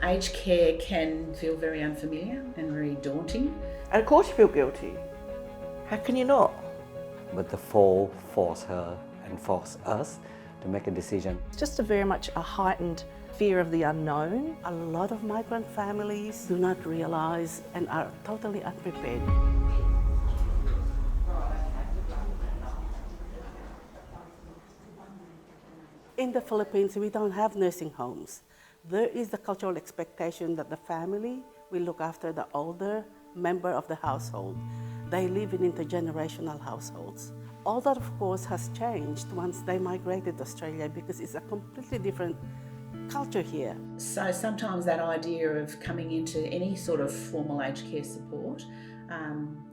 Aged care can feel very unfamiliar and very daunting. And of course you feel guilty. How can you not? But the fall forced her and forced us to make a decision. It's just very much a heightened fear of the unknown. A lot of migrant families do not realise and are totally unprepared. In the Philippines, we don't have nursing homes. There is the cultural expectation that the family will look after the older member of the household. They live in intergenerational households. All that, of course, has changed once they migrated to Australia because it's a completely different culture here. So sometimes that idea of coming into any sort of formal aged care support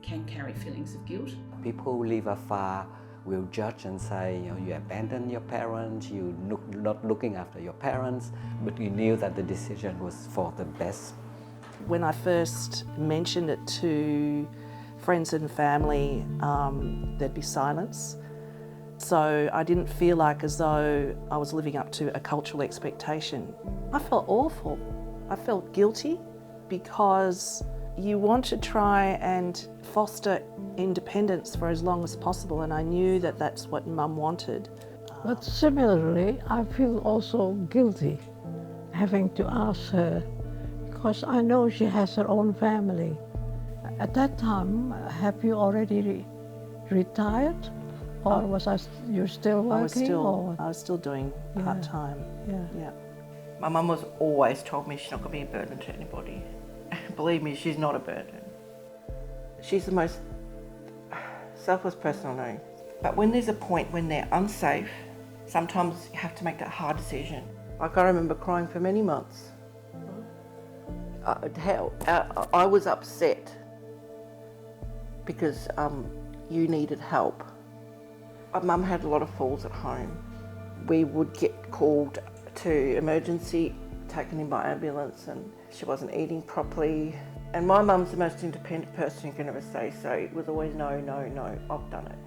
can carry feelings of guilt. People who live afar will judge and say, you abandoned your parents, you're not looking after your parents, but you knew that the decision was for the best. When I first mentioned it to friends and family, there'd be silence. So I didn't feel like as though I was living up to a cultural expectation. I felt awful. I felt guilty because you want to try and foster independence for as long as possible, and I knew that that's what Mum wanted. But similarly, I feel also guilty having to ask her, because I know she has her own family. At that time, have you already retired? Or you still working? I was still doing part-time. Yeah. My mum was always told me she's not going to be a burden to anybody. Believe me, she's not a burden. She's the most selfless person I know. But when there's a point when they're unsafe, sometimes you have to make that hard decision. Like I remember crying for many months. I was upset because you needed help. Mum had a lot of falls at home. We would get called to emergency, taken in by ambulance, and she wasn't eating properly. And my mum's the most independent person you can ever say, so it was always no, I've done it.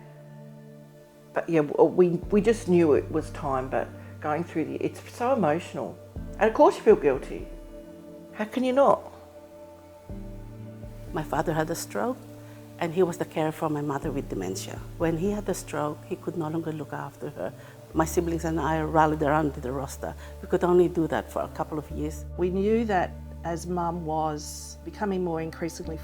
But yeah, we just knew it was time, but going through it's so emotional. And of course you feel guilty. How can you not? My father had a stroke, and he was the carer for my mother with dementia. When he had the stroke, he could no longer look after her. My siblings and I rallied around to the roster. We could only do that for a couple of years. We knew that as Mum was becoming more increasingly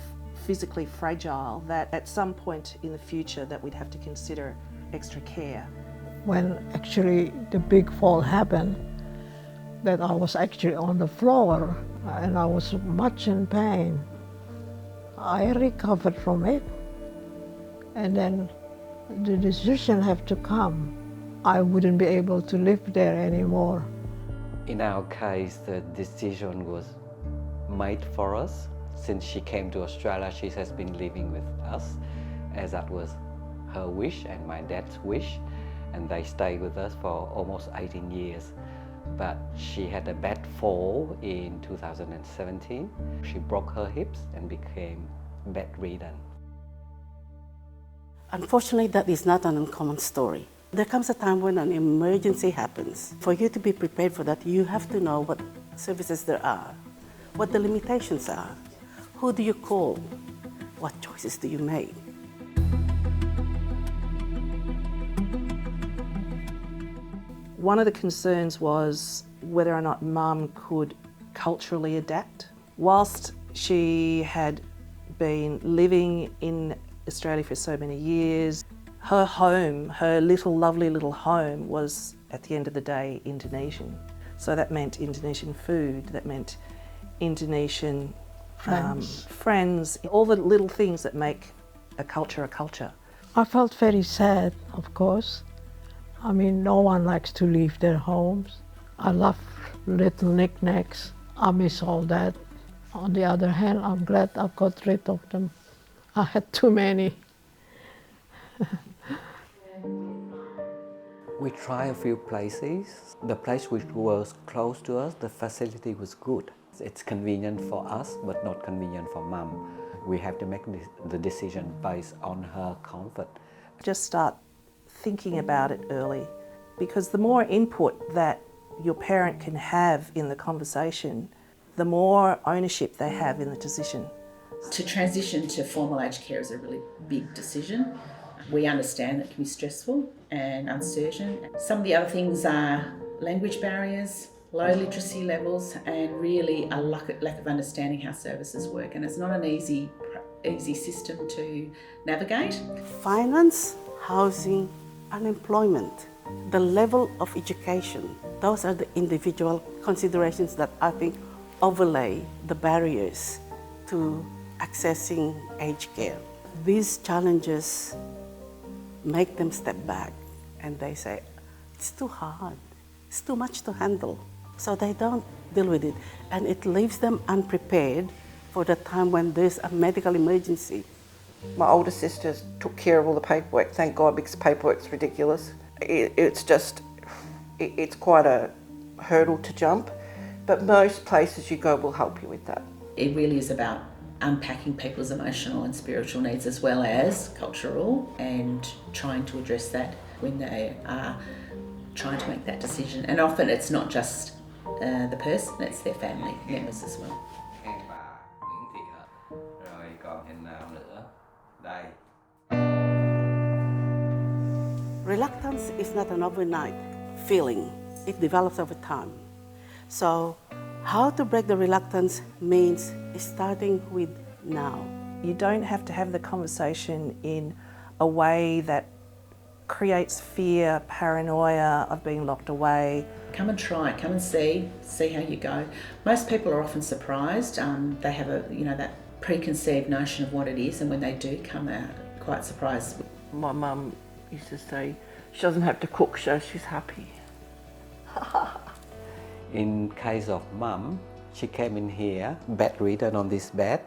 physically fragile, that at some point in the future that we'd have to consider extra care. When actually the big fall happened, that I was actually on the floor and I was much in pain. I recovered from it, and then the decision had to come. I wouldn't be able to live there anymore. In our case, the decision was made for us. Since she came to Australia, she has been living with us, as that was her wish and my dad's wish, and they stayed with us for almost 18 years. But she had a bad fall in 2017. She broke her hips and became bedridden. Unfortunately, that is not an uncommon story. There comes a time when an emergency happens. For you to be prepared for that, you have to know what services there are, what the limitations are, who do you call, what choices do you make. One of the concerns was whether or not Mum could culturally adapt. Whilst she had been living in Australia for so many years, her home, her lovely little home, was at the end of the day Indonesian. So that meant Indonesian food, that meant Indonesian friends, all the little things that make a culture a culture. I felt very sad, of course. I mean, no one likes to leave their homes. I love little knickknacks. I miss all that. On the other hand, I'm glad I got rid of them. I had too many. We tried a few places. The place which was close to us, the facility was good. It's convenient for us, but not convenient for Mum. We have to make the decision based on her comfort. Just start thinking about it early, because the more input that your parent can have in the conversation, the more ownership they have in the decision. To transition to formal aged care is a really big decision. We understand that it can be stressful and uncertain. Some of the other things are language barriers, low literacy levels, and really a lack of understanding how services work. And it's not an easy system to navigate. Finance, housing, unemployment, the level of education, those are the individual considerations that I think overlay the barriers to accessing aged care. These challenges make them step back and they say, it's too hard, it's too much to handle. So they don't deal with it, and it leaves them unprepared for the time when there's a medical emergency. My older sisters took care of all the paperwork, thank God, because paperwork's ridiculous. It's quite a hurdle to jump, but most places you go will help you with that. It really is about unpacking people's emotional and spiritual needs as well as cultural, and trying to address that when they are trying to make that decision. And often it's not just the person, it's their family members as well. Reluctance is not an overnight feeling. It develops over time. So how to break the reluctance means starting with now. You don't have to have the conversation in a way that creates fear, paranoia of being locked away. Come and try, come and see how you go. Most people are often surprised. They have that preconceived notion of what it is, and when they do come out, quite surprised. My mum used to say she doesn't have to cook, so she's happy. In case of mum, she came in here, bedridden on this bed,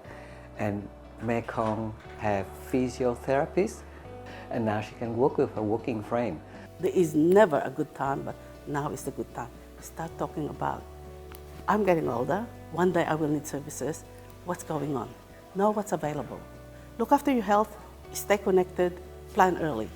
and Mekong have physiotherapist, and now she can work with her working frame. There is never a good time, but now is the good time. Start talking about, I'm getting older, one day I will need services, what's going on? Know what's available. Look after your health, stay connected, plan early.